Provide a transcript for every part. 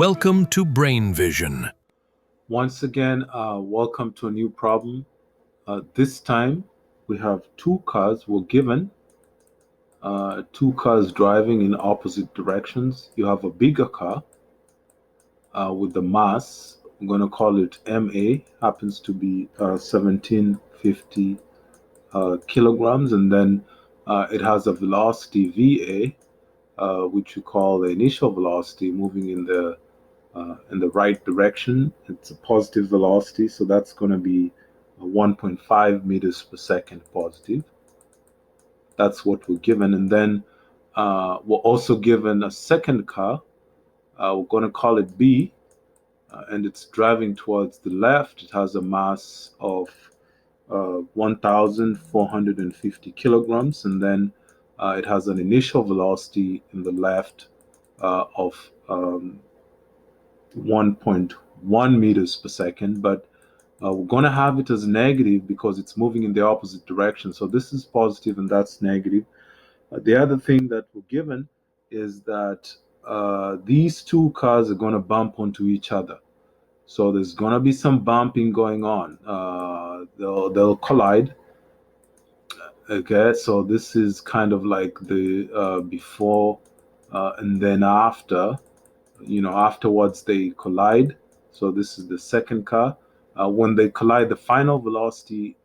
Welcome to Brain Vision. Once again, welcome to a new problem. This time we have two cars were given, two cars driving in opposite directions. You have a bigger car with the mass, I'm going to call it MA, happens to be 1750 kilograms, and then it has a velocity VA, which we call the initial velocity, moving in the right direction. It's a positive velocity, so that's going to be 1.5 meters per second positive. That's what we're given. And then we're also given a second car. We're going to call it B, and it's driving towards the left. It has a mass of 1,450 kilograms, and then it has an initial velocity in the left of 1.1 meters per second, but we're going to have it as negative because it's moving in the opposite direction. So this is positive and that's negative. The other thing that we're given is that these two cars are going to bump onto each other. So there's going to be some bumping going on. They'll collide. Okay, so this is kind of like the before and then after. Afterwards they collide. So this is the second car. When they collide, the final velocity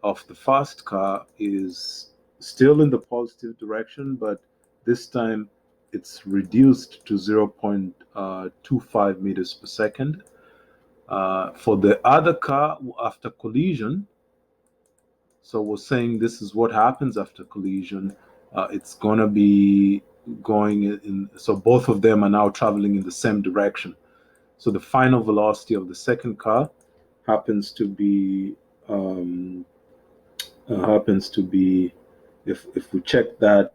of the first car is still in the positive direction, but this time it's reduced to 0.25 meters per second. For the other car, after collision, so we're saying this is what happens after collision. It's going to be going in, so both of them are now traveling in the same direction. So the final velocity of the second car happens to be, if we check that,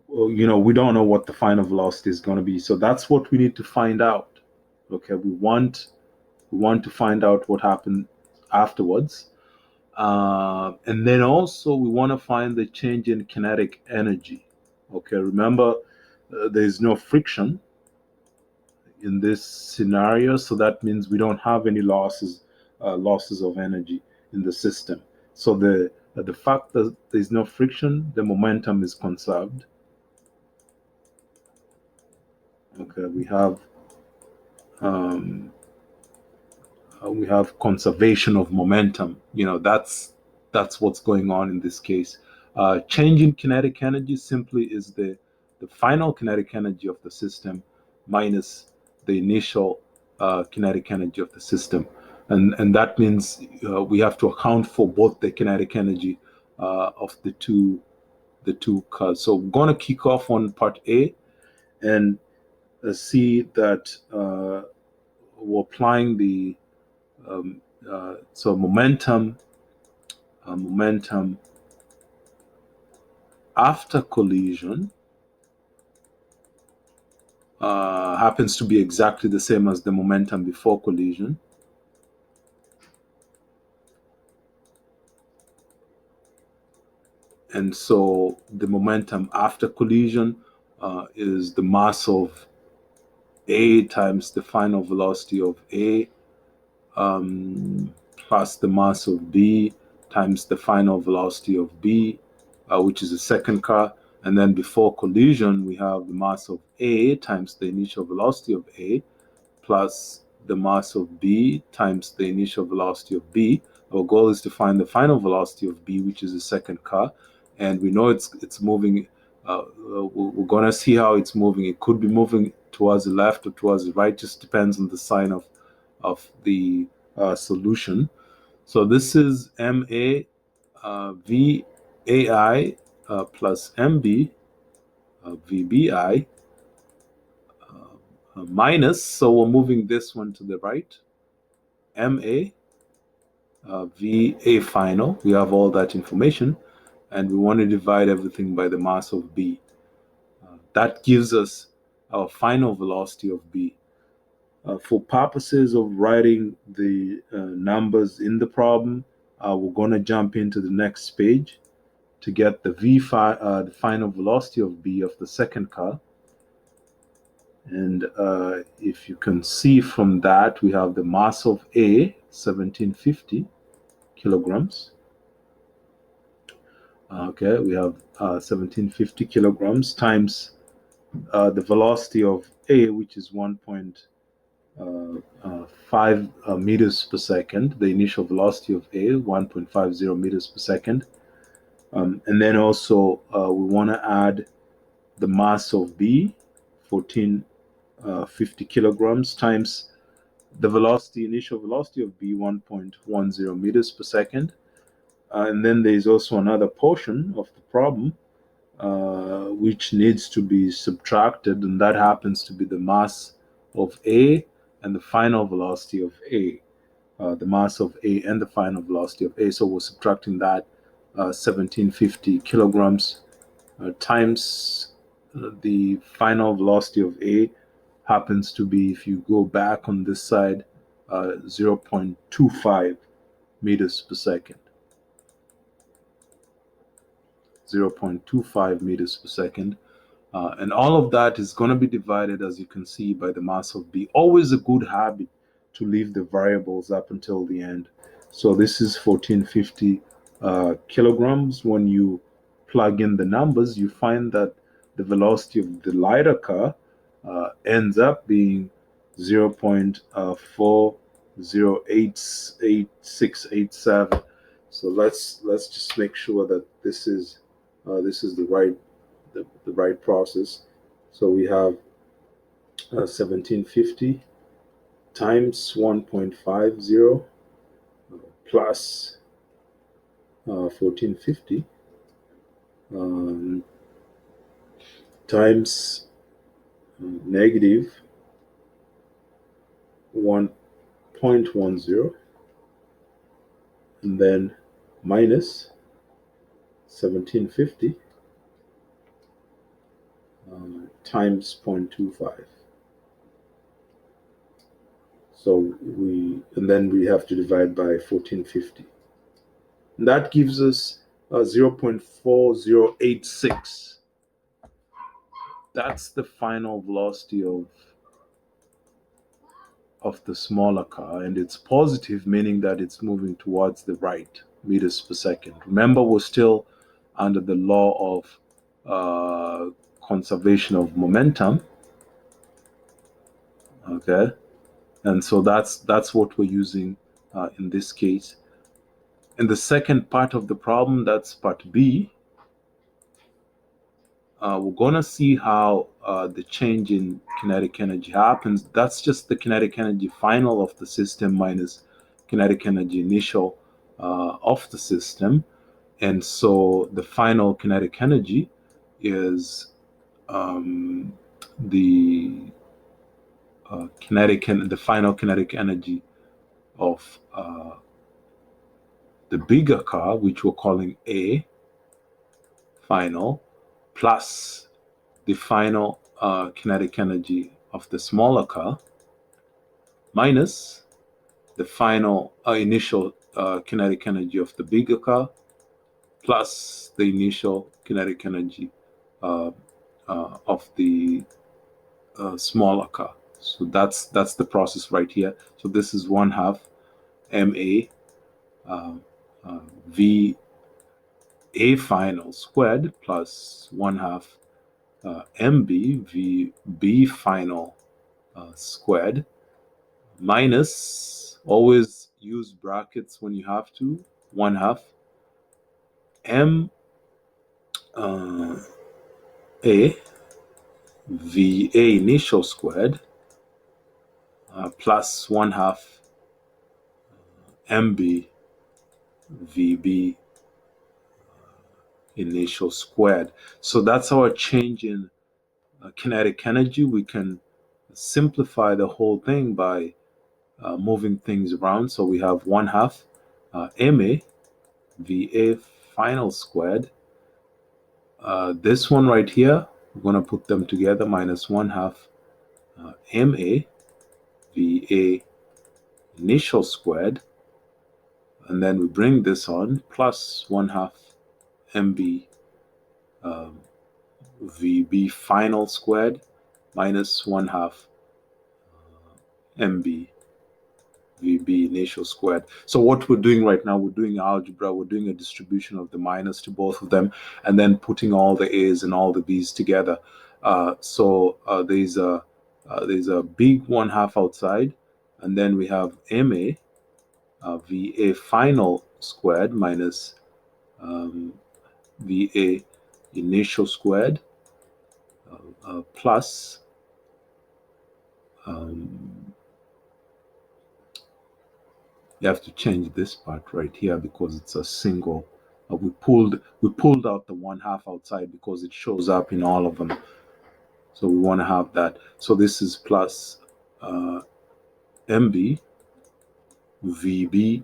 we don't know what the final velocity is going to be. So that's what we need to find out. Okay, we want to find out what happened afterwards. And then also we want to find the change in kinetic energy. Okay, remember there's no friction in this scenario, so that means we don't have any losses of energy in the system. So the fact that there's no friction, the momentum is conserved. Okay, we have conservation of momentum. That's what's going on in this case. Change in kinetic energy simply is the final kinetic energy of the system minus the initial kinetic energy of the system, and that means we have to account for both the kinetic energy of the two cars. So we're going to kick off on part A and see that we're applying the so momentum after collision happens to be exactly the same as the momentum before collision. And so the momentum after collision is the mass of A times the final velocity of A plus the mass of B times the final velocity of B, which is the second car. And then before collision, we have the mass of A times the initial velocity of A plus the mass of B times the initial velocity of B. Our goal is to find the final velocity of B, which is the second car. And we know it's moving. We're going to see how it's moving. It could be moving towards the left or towards the right, just depends on the sign of the solution. So this is MA VAI plus MB VBI minus, so we're moving this one to the right, MA VA final. We have all that information, and we want to divide everything by the mass of B. That gives us our final velocity of B. For purposes of writing the numbers in the problem, we're going to jump into the next page to get the the final velocity of B of the second car. And if you can see from that, we have the mass of A, 1750 kilograms. Okay, we have 1750 kilograms times the velocity of A, which is 1.5 meters per second, the initial velocity of A, 1.50 meters per second. And then also we want to add the mass of B, 1450 kilograms times the velocity, initial velocity of B, 1.10 meters per second. And then there's also another portion of the problem which needs to be subtracted, and that happens to be the mass of A and the final velocity of A. The mass of A and the final velocity of A. So we're subtracting that 1750 kilograms times the final velocity of A happens to be, if you go back on this side, 0.25 meters per second. 0.25 meters per second. And all of that is going to be divided, as you can see, by the mass of B. Always a good habit to leave the variables up until the end. So this is 1450 kilograms. When you plug in the numbers, you find that the velocity of the lighter car ends up being 0.408687. So let's just make sure that this is the right process. So we have 1750 times 1.50 plus 1450 times negative 1.10, and then minus 1750 times 0.25. So then we have to divide by 1450. And that gives us 0.4086. That's the final velocity of the smaller car, and it's positive, meaning that it's moving towards the right, meters per second. Remember, we're still under the law of conservation of momentum. Okay, and so that's what we're using in this case. In the second part of the problem, that's part B, we're going to see how the change in kinetic energy happens. That's just the kinetic energy final of the system minus kinetic energy initial of the system. And so the final kinetic energy is the final kinetic energy of the bigger car, which we're calling A final, plus the final kinetic energy of the smaller car, minus the final initial kinetic energy of the bigger car, plus the initial kinetic energy of the smaller car. So that's the process right here. So this is 1/2 ma v a final squared plus 1/2 mb v b final squared, minus, always use brackets when you have to, 1/2 m a v a initial squared plus 1/2 mb vb initial squared. So that's our change in kinetic energy. We can simplify the whole thing by moving things around. So we have 1/2 ma va final squared. This one right here, we're going to put them together, minus 1/2 ma va initial squared, and then we bring this on, plus 1/2 mb vb final squared, minus 1/2 mb VB initial squared. So what we're doing right now, we're doing algebra, we're doing a distribution of the minus to both of them, and then putting all the A's and all the B's together. There's a big 1/2 outside, and then we have MA VA final squared minus VA initial squared plus you have to change this part right here because it's a single. We pulled out the 1/2 outside because it shows up in all of them. So we want to have that. So this is plus MB VB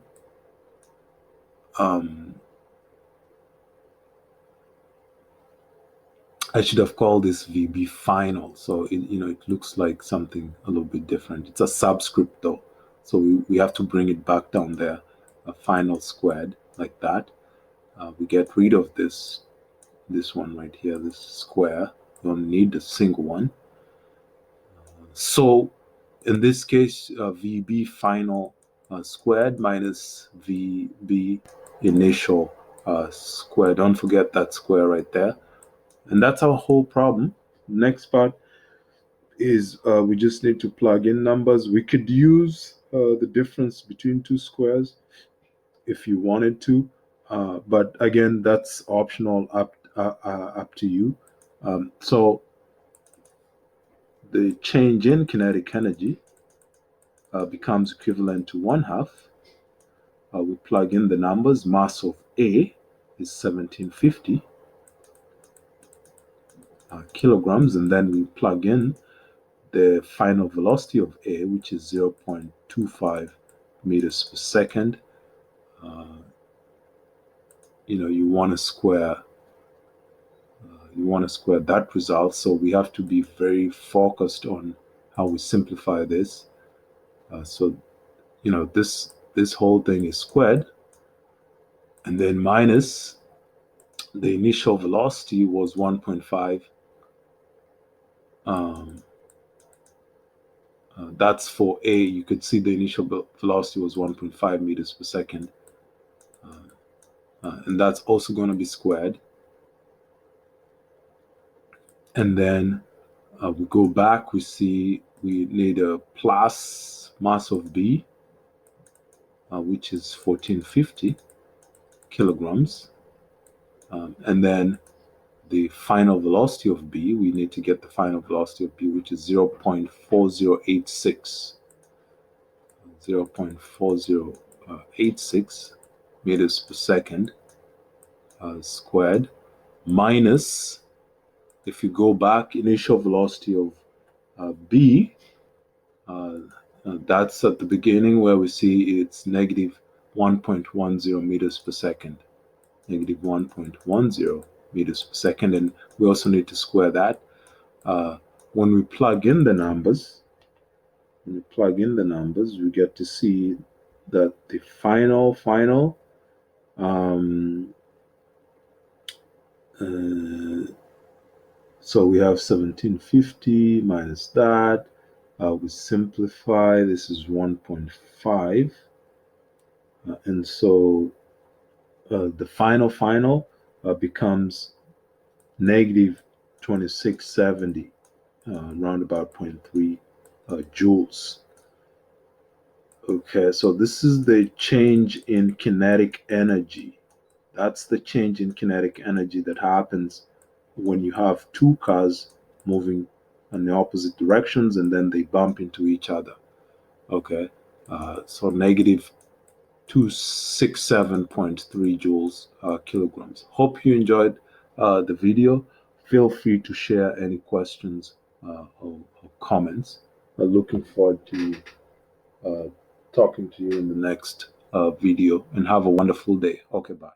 I should have called this VB final. So it looks like something a little bit different. It's a subscript though. So we have to bring it back down there. A final squared like that. We get rid of this one right here, this square. We don't need the single one. So in this case, VB final squared minus VB initial square. Don't forget that square right there. And that's our whole problem. Next part is we just need to plug in numbers. We could use the difference between two squares if you wanted to, but again, that's optional, up to you. So the change in kinetic energy becomes equivalent to 1/2. We plug in the numbers. Mass of A is 1750 kilograms, and then we plug in the final velocity of A, which is 0.25 meters per second. You want to square that result, so we have to be very focused on how we simplify this. So this whole thing is squared, and then minus the initial velocity was 1.5. That's for A. You could see the initial velocity was 1.5 meters per second. And that's also going to be squared. And then we go back, we see we need a plus mass of B, which is 1450 kilograms. And then the final velocity of B, we need to get the final velocity of B, which is 0.4086. 0.4086 meters per second squared, minus, if you go back, initial velocity of B, that's at the beginning where we see it's negative 1.10 meters per second. Negative 1.10 meters per second, and we also need to square that. When we plug in the numbers, we get to see that the final so we have 1750 minus that. We simplify, this is 1.5, and so the final becomes negative 2670, around about 0.3 joules. Okay, so this is the change in kinetic energy. That's the change in kinetic energy that happens when you have two cars moving in the opposite directions and then they bump into each other. Okay, so negative 267.3 joules kilograms. Hope you enjoyed the video. Feel free to share any questions or comments. Looking forward to talking to you in the next video, and have a wonderful day. Okay, bye.